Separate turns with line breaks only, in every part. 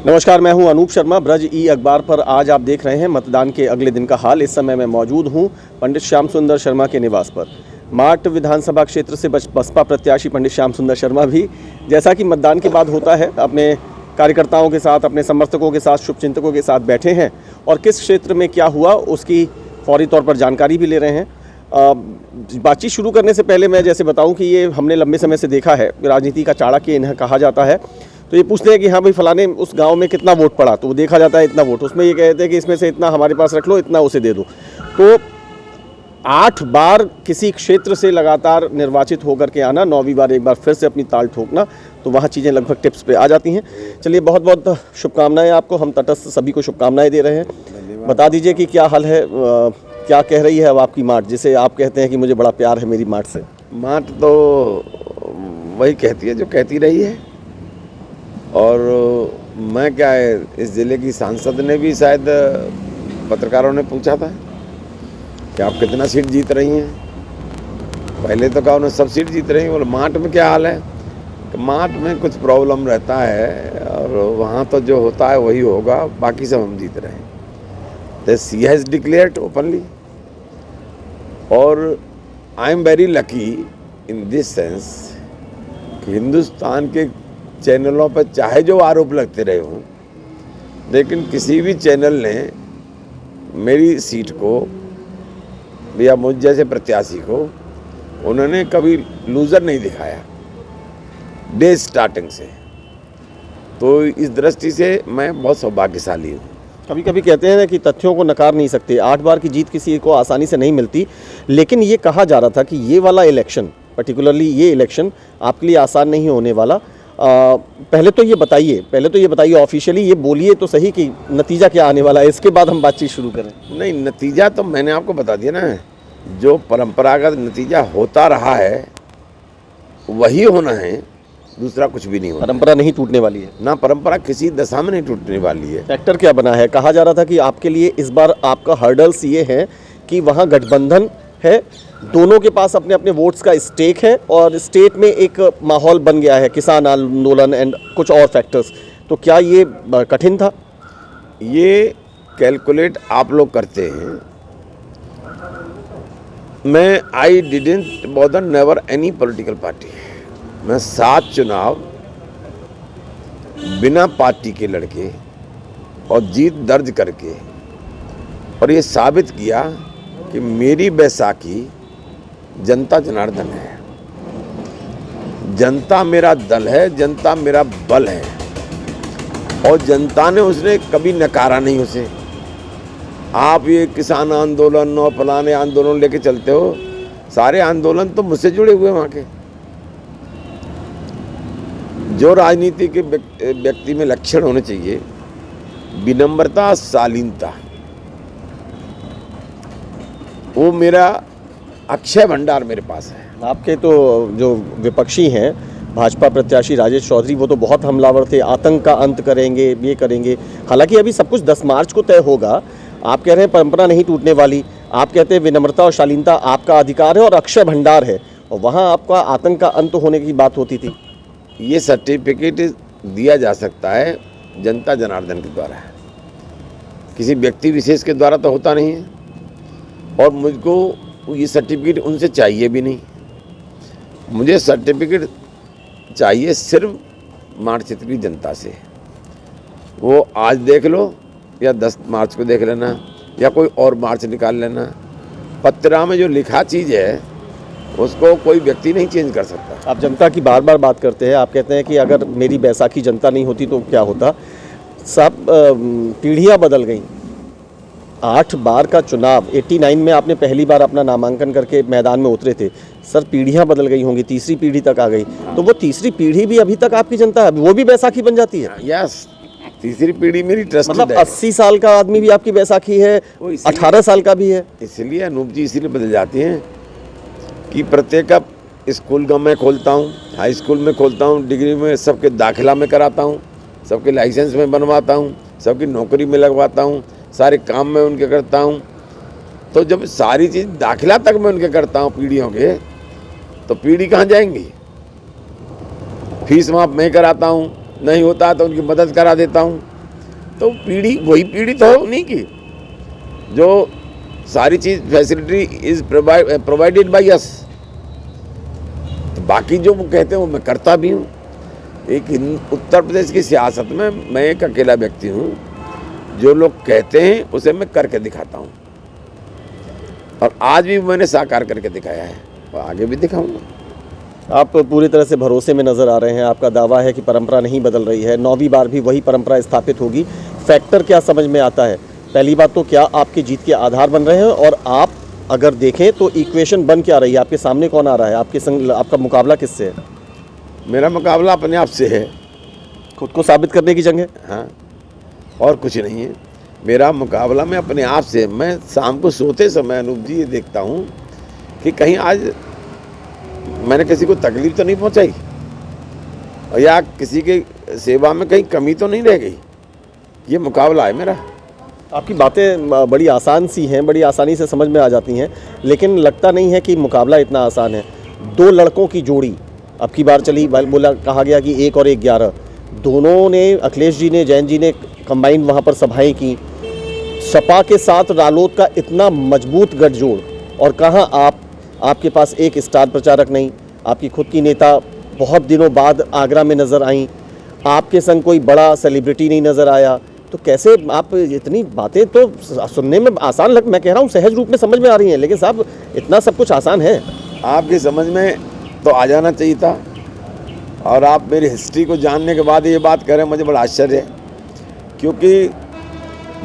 नमस्कार, मैं हूं अनूप शर्मा। ब्रज ई अखबार पर आज आप देख रहे हैं मतदान के अगले दिन का हाल। इस समय मैं मौजूद हूं पंडित श्याम सुंदर शर्मा के निवास पर। माट विधानसभा क्षेत्र से बसपा प्रत्याशी पंडित श्याम सुंदर शर्मा भी, जैसा कि मतदान के बाद होता है, अपने कार्यकर्ताओं के साथ, अपने समर्थकों के साथ, शुभचिंतकों के साथ बैठे हैं और किस क्षेत्र में क्या हुआ उसकी फौरी तौर पर जानकारी भी ले रहे हैं। बातचीत शुरू करने से पहले मैं जैसे बताऊं कि ये हमने लंबे समय से देखा है, राजनीति का चाणक्य इन्हें कहा जाता है। तो ये पूछते हैं कि हाँ भाई फलाने उस गांव में कितना वोट पड़ा, तो वो देखा जाता है इतना वोट, उसमें ये कहते हैं कि इसमें से इतना हमारे पास रख लो, इतना उसे दे दो। तो 8 बार किसी क्षेत्र से लगातार निर्वाचित होकर के आना, 9वीं बार एक बार फिर से अपनी ताल ठोकना, तो वहाँ चीज़ें लगभग टिप्स पे आ जाती हैं। चलिए, बहुत बहुत शुभकामनाएं आपको, हम तटस्थ सभी को शुभकामनाएं दे रहे हैं। बता दीजिए कि क्या हाल है, क्या कह रही है अब आपकी माट, जिसे आप कहते हैं कि मुझे बड़ा प्यार है मेरी माट से।
माट तो वही कहती है जो कहती रही है, और मैं क्या है, इस ज़िले की सांसद ने भी शायद पत्रकारों ने पूछा था कि आप कितना सीट जीत रही हैं। पहले तो कहा उन्होंने सब सीट जीत रही हैं, बोले माट में क्या हाल है। माट में कुछ प्रॉब्लम रहता है और वहाँ तो जो होता है वही होगा, बाकी सब हम जीत रहे हैं। तो सी हैज़ डिक्लेयर्ड ओपनली, और I am very lucky in this sense कि हिंदुस्तान के चैनलों पर चाहे जो आरोप लगते रहे हों, लेकिन किसी भी चैनल ने मेरी सीट को या मुझ जैसे प्रत्याशी को उन्होंने कभी लूज़र नहीं दिखाया डे स्टार्टिंग से। तो इस दृष्टि से मैं बहुत सौभाग्यशाली हूँ।
कभी कभी कहते हैं कि तथ्यों को नकार नहीं सकते, 8 बार की जीत किसी को आसानी से नहीं मिलती, लेकिन ये कहा जा रहा था कि ये वाला इलेक्शन, पर्टिकुलरली ये इलेक्शन आपके लिए आसान नहीं होने वाला। पहले तो ये बताइए ऑफिशियली ये बोलिए तो सही कि नतीजा क्या आने वाला है, इसके बाद हम बातचीत शुरू करें।
नहीं, नतीजा तो मैंने आपको बता दिया ना, जो परंपरागत नतीजा होता रहा है वही होना है, दूसरा कुछ भी नहीं होना।
परंपरा नहीं टूटने वाली है
ना, परंपरा किसी दशा में नहीं टूटने वाली है।
फैक्टर क्या बना है? कहा जा रहा था कि आपके लिए इस बार आपका हर्डल्स ये है कि वहाँ गठबंधन है, दोनों के पास अपने अपने वोट्स का स्टेक है और स्टेट में एक माहौल बन गया है, किसान आंदोलन एंड कुछ और फैक्टर्स। तो क्या ये कठिन था?
ये कैलकुलेट आप लोग करते हैं, मैं I didn't bother never any political party. मैं 7 चुनाव बिना पार्टी के लड़के और जीत दर्ज करके और ये साबित किया कि मेरी बैसाखी जनता जनार्दन है, जनता मेरा दल है, जनता मेरा बल है, और जनता ने उसने कभी नकारा नहीं उसे। आप ये किसान आंदोलन और फलाने आंदोलन लेके चलते हो, सारे आंदोलन तो मुझसे जुड़े हुए वहाँ के। जो राजनीति के व्यक्ति में लक्षण होने चाहिए, विनम्रता, शालीनता, वो मेरा अक्षय भंडार मेरे पास है।
आपके तो जो विपक्षी हैं, भाजपा प्रत्याशी राजेश चौधरी, वो तो बहुत हमलावर थे, आतंक का अंत करेंगे, ये करेंगे। हालांकि अभी सब कुछ 10 मार्च को तय होगा। आप कह रहे हैं परंपरा नहीं टूटने वाली, आप कहते हैं विनम्रता और शालीनता आपका अधिकार है और अक्षय भंडार है, और वहाँ आपका आतंक का अंत होने की बात होती थी।
ये सर्टिफिकेट दिया जा सकता है जनता जनार्दन के द्वारा, किसी व्यक्ति विशेष के द्वारा तो होता नहीं है, और मुझको ये सर्टिफिकेट उनसे चाहिए भी नहीं। मुझे सर्टिफिकेट चाहिए सिर्फ मार्च क्षेत्र की जनता से। वो आज देख लो या 10 मार्च को देख लेना या कोई और मार्च निकाल लेना, पत्रा में जो लिखा चीज़ है उसको कोई व्यक्ति नहीं चेंज कर सकता।
आप जनता की बार बार बात करते हैं, आप कहते हैं कि अगर मेरी बैसाखी जनता नहीं होती तो क्या होता। सब पीढ़ियाँ बदल गई। 8 बार का चुनाव, 89 में आपने पहली बार अपना नामांकन करके मैदान में उतरे थे। सर, पीढ़ियां बदल गई होंगी, तीसरी पीढ़ी तक आ गई, तो वो तीसरी पीढ़ी भी अभी तक आपकी जनता है, वो भी बैसाखी बन जाती है।
यस, तीसरी पीढ़ी मेरी ट्रस्टेड
मतलब
है।
80 साल का आदमी भी आपकी बैसाखी है, 18 साल का भी है।
इसलिए अनूप जी इसीलिए बदल जाती हैं कि प्रत्येक स्कूल का मैं खोलता हूँ, हाई स्कूल में खोलता हूँ, डिग्री में सबके दाखिला में कराता हूँ, सबके लाइसेंस में बनवाता हूँ, सबकी नौकरी में लगवाता हूँ, सारे काम में उनके करता हूँ। तो जब सारी चीज़ दाखिला तक मैं उनके करता हूँ पीढ़ियों के, तो पीढ़ी कहाँ जाएंगी। फीस माफ मैं कराता हूँ, नहीं होता तो उनकी मदद करा देता हूँ, तो पीढ़ी वही पीढ़ी तो है उन्हीं की, जो सारी चीज़ facility is provided by us. तो बाकी जो वो कहते हैं वो मैं करता भी हूँ। एक उत्तर प्रदेश की सियासत में मैं एक अकेला व्यक्ति हूँ, जो लोग कहते हैं उसे मैं करके दिखाता हूँ, और आज भी मैंने साकार करके दिखाया है और आगे भी दिखाऊंगा।
आप पूरी तरह से भरोसे में नज़र आ रहे हैं। आपका दावा है कि परंपरा नहीं बदल रही है, 9वीं बार भी वही परंपरा स्थापित होगी। फैक्टर क्या समझ में आता है? पहली बात तो क्या आपकी जीत के आधार बन रहे हैं, और आप अगर देखें तो इक्वेशन बन क्या रही है? आपके सामने कौन आ रहा है? आपके संग आपका मुकाबला किससे है?
मेरा मुकाबला अपने आप से है,
खुद को साबित करने की जंग है।
हाँ, और कुछ नहीं है। मेरा मुकाबला मैं अपने आप से। मैं शाम को सोते समय अनूप जी ये देखता हूँ कि कहीं आज मैंने किसी को तकलीफ तो नहीं पहुँचाई, और या किसी के सेवा में कहीं कमी तो नहीं रह गई। ये मुकाबला है मेरा।
आपकी बातें बड़ी आसान सी हैं, बड़ी आसानी से समझ में आ जाती हैं, लेकिन लगता नहीं है कि मुकाबला इतना आसान है। 2 लड़कों की जोड़ी अब की बार चली, बोला कहा गया कि 1 और 1 11, दोनों ने, अखिलेश जी ने, जैन जी ने कंबाइंड वहाँ पर सभाएं की। सपा के साथ रालोद का इतना मजबूत गठजोड़, और कहाँ आपके पास एक स्टार प्रचारक नहीं, आपकी खुद की नेता बहुत दिनों बाद आगरा में नज़र आई, आपके संग कोई बड़ा सेलिब्रिटी नहीं नज़र आया। तो कैसे आप इतनी बातें तो सुनने में आसान मैं कह रहा हूँ सहज रूप में समझ में आ रही हैं, लेकिन साहब इतना सब कुछ आसान है?
आपकी समझ में तो आ जाना चाहिए था, और आप मेरी हिस्ट्री को जानने के बाद ये बात करें, मुझे बड़ा आश्चर्य है। क्योंकि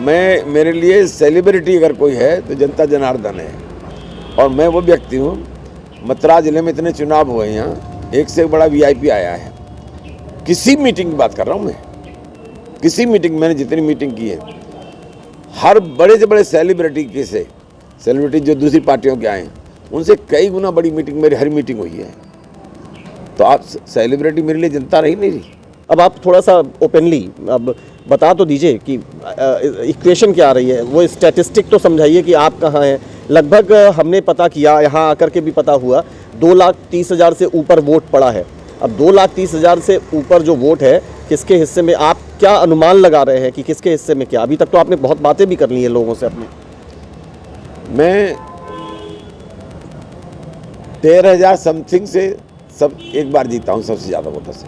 मेरे लिए सेलिब्रिटी अगर कोई है तो जनता जनार्दन है, और मैं वो व्यक्ति हूँ। मथुरा जिले में इतने चुनाव हुए, यहाँ एक से एक बड़ा वीआईपी आया है। किसी मीटिंग की बात कर रहा हूँ मैं, किसी मीटिंग, मैंने जितनी मीटिंग की है, हर बड़े से बड़े सेलिब्रिटी जो दूसरी पार्टियों के आए हैं, उनसे कई गुना बड़ी मीटिंग मेरी हर मीटिंग हुई है। तो आप सेलिब्रिटी मेरे लिए जनता रही नहीं रही।
अब आप थोड़ा सा ओपनली अब बता तो दीजिए कि इक्वेशन क्या आ रही है, वो स्टैटिस्टिक तो समझाइए कि आप कहाँ हैं। लगभग हमने पता किया, यहाँ आकर के भी पता हुआ, 2,30,000 से ऊपर वोट पड़ा है। अब 2,30,000 से ऊपर जो वोट है, किसके हिस्से में, आप क्या अनुमान लगा रहे हैं कि किसके हिस्से में क्या? अभी तक तो आपने बहुत बातें भी कर ली हैं लोगों से अपने।
मैं 13,000 समथिंग से सब एक बार जीता हूँ, सबसे ज़्यादा वोटों से।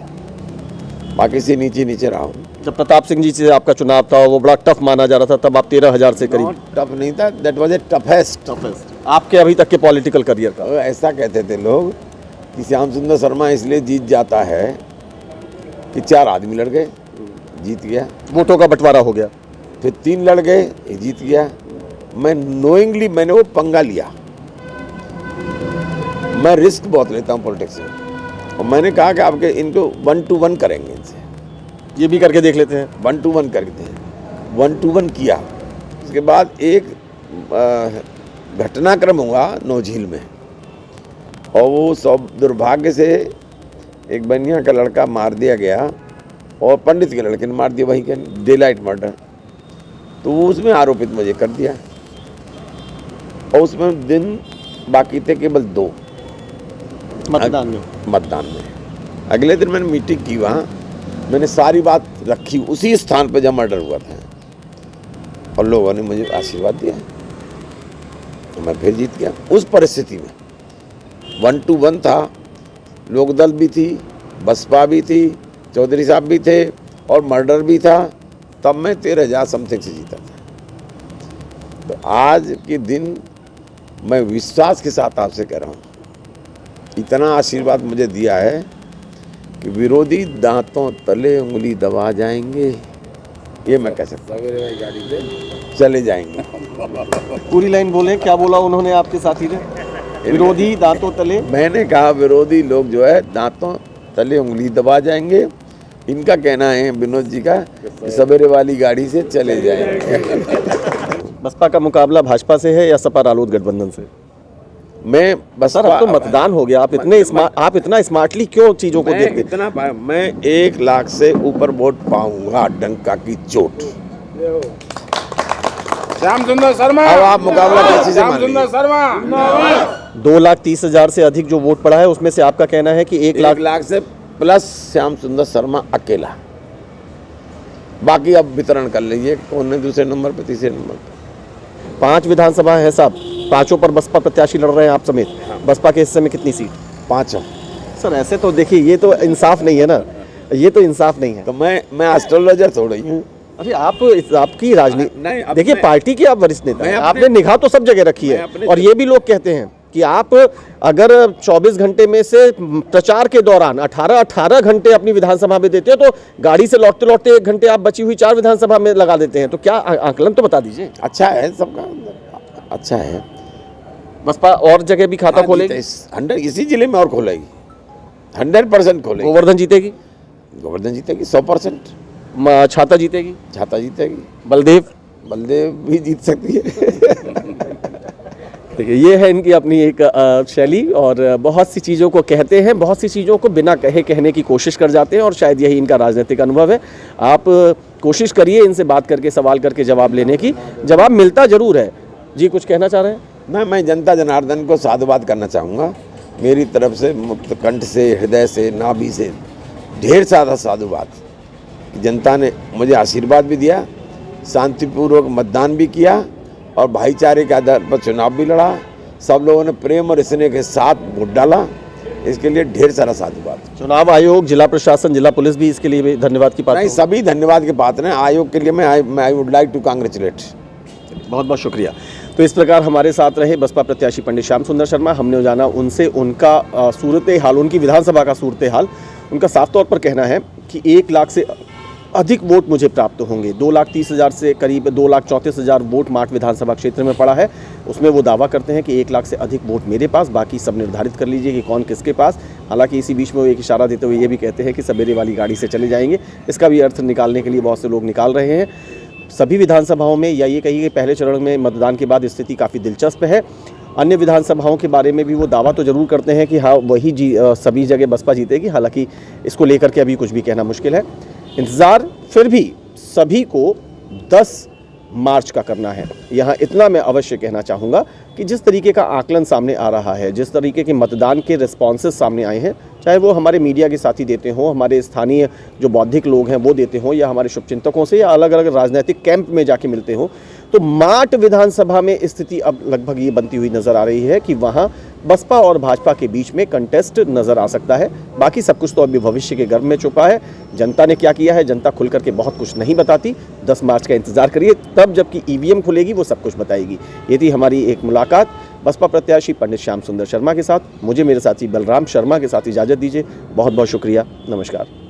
बाकी से नीचे रहा हूँ।
जब प्रताप सिंह जी से आपका चुनाव था, वो बड़ा टफ माना जा रहा था, तब आप 13,000 से करीब।
टफ नहीं था, दैट वाज ए टफेस्ट
आपके अभी तक के पॉलिटिकल करियर का।
ऐसा कहते थे लोग कि श्याम सुंदर शर्मा इसलिए जीत जाता है कि 4 आदमी लड़ गए, जीत गया।
वोटों का बंटवारा हो गया,
फिर 3 लड़ गए, ये जीत गया। मैं नोइंगली मैंने वो पंगा लिया। मैं रिस्क बहुत लेता हूँ पॉलिटिक्स में, और मैंने कहा कि आपके इनको 1 to 1 करेंगे इनसे।
ये भी करके देख लेते हैं।
1 to 1 करते हैं। 1 to 1 किया। उसके बाद एक घटनाक्रम हुआ नौझील में, और वो सब दुर्भाग्य से एक बनिया का लड़का मार दिया गया, और पंडित के लड़के ने मार दिया, वहीं के डेलाइट मर्डर। तो वो उसमें आरोपित मुझे कर दिया, और उसमें दिन बाकी थे केवल 2 मतदान में। अगले दिन मैंने मीटिंग की, वहाँ मैंने सारी बात रखी उसी स्थान पर जहाँ मर्डर हुआ था, और लोगों ने मुझे आशीर्वाद दिया, तो मैं फिर जीत गया। उस परिस्थिति में 1 to 1 था, लोकदल भी थी, बसपा भी थी, चौधरी साहब भी थे, और मर्डर भी था, तब मैं 13,000 समथिंग से जीता था। तो आज के दिन मैं विश्वास के साथ आपसे कह रहा हूँ, इतना आशीर्वाद मुझे दिया है कि विरोधी दांतों तले उंगली दबा जाएंगे, ये मैं कह सकता हूँ। गाड़ी से चले जाएंगे।
पूरी लाइन बोले, क्या बोला उन्होंने आपके साथी ने? विरोधी दांतों तले,
मैंने कहा विरोधी लोग जो है दांतों तले उंगली दबा जाएंगे। इनका कहना है, विनोद जी का, सवेरे वाली गाड़ी से चले जाएंगे।
बसपा का मुकाबला भाजपा से है या सपा रालोद गठबंधन से?
मैं बस
सर, अब तो मतदान हो गया, आप इतना स्मार्टली क्यों चीजों को देखते?
मैं 1 लाख से ऊपर वोट पाऊंगा, डंका की चोट।
श्याम सुंदर शर्मा।
अब आप मुकाबला कैसे से मान लीजिए?
श्याम सुंदर शर्मा।
2,30,000 से अधिक जो वोट पड़ा है, उसमें से आपका कहना है कि 1
लाख से प्लस श्याम सुंदर शर्मा अकेला। बाकी अब वितरण कर लीजिए, कौन ने दूसरे नंबर पे, तीसरे नंबर पे।
5 विधानसभा है साहब, पांचों पर बसपा प्रत्याशी लड़ रहे हैं आप समेत। बसपा के हिस्से में कितनी सीट?
5।
सर ऐसे तो देखिए, ये तो इंसाफ नहीं है ना, ये तो इंसाफ नहीं है।
तो मैं एस्ट्रोलॉजर थोड़ा ही हूँ।
अरे आपकी राजनीति,
नहीं, अब
देखिए
मैं-
पार्टी की आप वरिष्ठ नेता
मैं
हैं,
अपने-
आपने निगाह तो सब जगह रखी है।
मैं अपने-
और ये भी लोग कहते हैं कि आप अगर 24 घंटे में से प्रचार के दौरान 18 घंटे अपनी विधानसभा में देते हो, तो गाड़ी से लौटते लौटते 1 घंटे आप बची हुई 4 विधानसभा में लगा देते हैं। तो क्या आकलन तो बता दीजिए।
अच्छा है सबका, अच्छा है।
बसपा और जगह भी खाता खोलेगी,
100 इसी जिले में और खोलेगी, 100% खोलेगी।
गोवर्धन जीतेगी,
गोवर्धन जीतेगी 100%।
छाता जीतेगी,
छाता जीतेगी, बलदेव भी जीत सकती है।
देखिए ये है इनकी अपनी एक शैली, और बहुत सी चीज़ों को कहते हैं, बहुत सी चीज़ों को बिना कहे कहने की कोशिश कर जाते हैं, और शायद यही इनका राजनीतिक अनुभव है। आप कोशिश करिए इनसे बात करके, सवाल करके जवाब लेने की, जवाब मिलता जरूर है। जी कुछ कहना चाह रहे हैं?
मैं जनता जनार्दन को साधुवाद करना चाहूँगा मेरी तरफ से, मुक्त कंठ से, हृदय से, नाभि से ढेर सारा साधुवाद। जनता ने मुझे आशीर्वाद भी दिया, शांतिपूर्वक मतदान भी किया, और भाईचारे के आधार पर चुनाव भी लड़ा। सब लोगों ने प्रेम और स्नेह के साथ वोट डाला, इसके लिए ढेर सारा साधुवाद।
चुनाव आयोग, जिला प्रशासन, जिला पुलिस भी इसके लिए भी धन्यवाद की पात्र
नहीं, सभी धन्यवाद के पात्र हैं। आयोग के लिए मैं I would like to congratulate.
बहुत बहुत शुक्रिया। तो इस प्रकार हमारे साथ रहे बसपा प्रत्याशी पंडित श्याम सुंदर शर्मा। हमने जाना उनसे उनका सूरत हाल, उनकी विधानसभा का सूरत हाल। उनका साफ तौर पर कहना है कि 1 लाख से अधिक वोट मुझे प्राप्त होंगे। 2,30,000 से करीब 2,34,000 वोट माठ विधानसभा क्षेत्र में पड़ा है। उसमें वो दावा करते हैं कि 1 लाख से अधिक वोट मेरे पास, बाकी सब निर्धारित कर लीजिए कि कौन किसके पास। हालांकि इसी बीच में वो एक इशारा देते हुए ये भी कहते हैं कि सवेरे वाली गाड़ी से चले जाएंगे। इसका भी अर्थ निकालने के लिए बहुत से लोग निकाल रहे हैं। सभी विधानसभाओं में, या ये कहिए कि पहले चरण में मतदान के बाद स्थिति काफ़ी दिलचस्प है। अन्य विधानसभाओं के बारे में भी वो दावा तो जरूर करते हैं कि हाँ वही सभी जगह बसपा जीतेगी। हालांकि इसको लेकर के अभी कुछ भी कहना मुश्किल है। इंतज़ार फिर भी सभी को 10 मार्च का करना है। यहाँ इतना मैं अवश्य कहना चाहूँगा कि जिस तरीके का आकलन सामने आ रहा है, जिस तरीके के मतदान के रिस्पॉन्सेस सामने आए हैं, चाहे वो हमारे मीडिया के साथी देते हों, हमारे स्थानीय जो बौद्धिक लोग हैं वो देते हों, या हमारे शुभचिंतकों से, या अलग अलग राजनीतिक कैंप में जाके मिलते हों, तो माठ विधानसभा में स्थिति अब लगभग ये बनती हुई नज़र आ रही है कि वहाँ बसपा और भाजपा के बीच में कंटेस्ट नज़र आ सकता है। बाकी सब कुछ तो अभी भविष्य के गर्भ में छुपा है। जनता ने क्या किया है, जनता खुल करके बहुत कुछ नहीं बताती। 10 मार्च का इंतजार करिए, तब जबकि ईवीएम खुलेगी वो सब कुछ बताएगी। ये थी हमारी एक मुलाकात बसपा प्रत्याशी पंडित श्याम सुंदर शर्मा के साथ। मुझे मेरे साथी बलराम शर्मा के साथ इजाज़त दीजिए। बहुत बहुत शुक्रिया, नमस्कार।